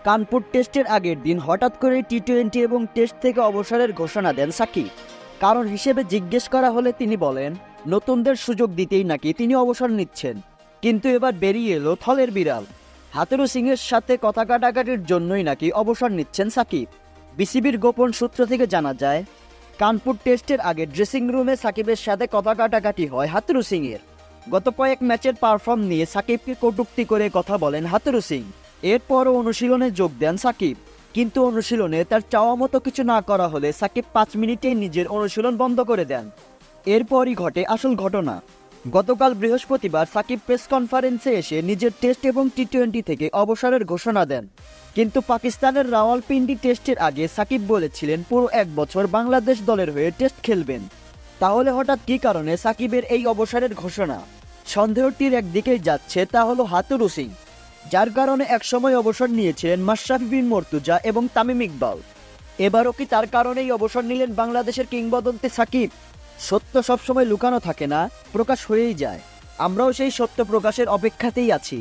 কানপুর টেস্টের আগের দিন হঠাৎ করে টি-20 এবং টেস্ট থেকে অবসরের ঘোষণা দেন সাকিব। কারণ হিসেবে জিজ্ঞেস করা হলে তিনি বলেন, নতুনদের সুযোগ দিতেই নাকি তিনি অবসর নিচ্ছেন। কিন্তু এবার বেরিয়ে এলো থলের বিড়াল। হাথুরু সিংয়ের সাথে কথা কাটাকাটির জন্যই নাকি অবসর নিচ্ছেন সাকিব। বিসিবির গোপন সূত্র থেকে জানা যায়, কানপুর টেস্টের আগে ড্রেসিং রুমে সাকিবের সাথে কথা কাটাকাটি হয় হাথুরু সিংয়ের। গত কয়েক ম্যাচের পারফর্ম নিয়ে সাকিবকে কটূক্তি করে কথা বলেন হাথুরু সিং। এরপরও অনুশীলনে যোগ দেন সাকিব, কিন্তু অনুশীলনে তার চাওয়া মতো কিছু না করা হলে সাকিব 5 মিনিটেই নিজের অনুশীলন বন্ধ করে দেন। এরপরই ঘটে আসল ঘটনা। গতকাল বৃহস্পতিবার সাকিব প্রেস কনফারেন্সে এসে নিজের টেস্ট এবং টি-20 থেকে অবসরের ঘোষণা দেন। কিন্তু পাকিস্তানের রাওয়ালপিন্ডি টেস্টের আগে সাকিব বলেছিলেন পুরো 1 বছর বাংলাদেশ দলের হয়ে টেস্ট খেলবেন। তাহলে হঠাৎ কী কারণে সাকিবের এই অবসরের ঘোষণা? সন্দেহটির একদিকেই যাচ্ছে, তা হলো হাথুরু সিং, যার কারণে একসময় অবসর নিয়েছিলেন মাশরাফি বিন মর্তুজা এবং তামিম ইকবাল। এবারও কি তার কারণেই অবসর নিলেন বাংলাদেশের কিংবদন্তি সাকিব? সত্য সবসময় লুকানো থাকে না, প্রকাশ হয়েই যায়। আমরাও সেই সত্য প্রকাশের অপেক্ষাতেই আছি।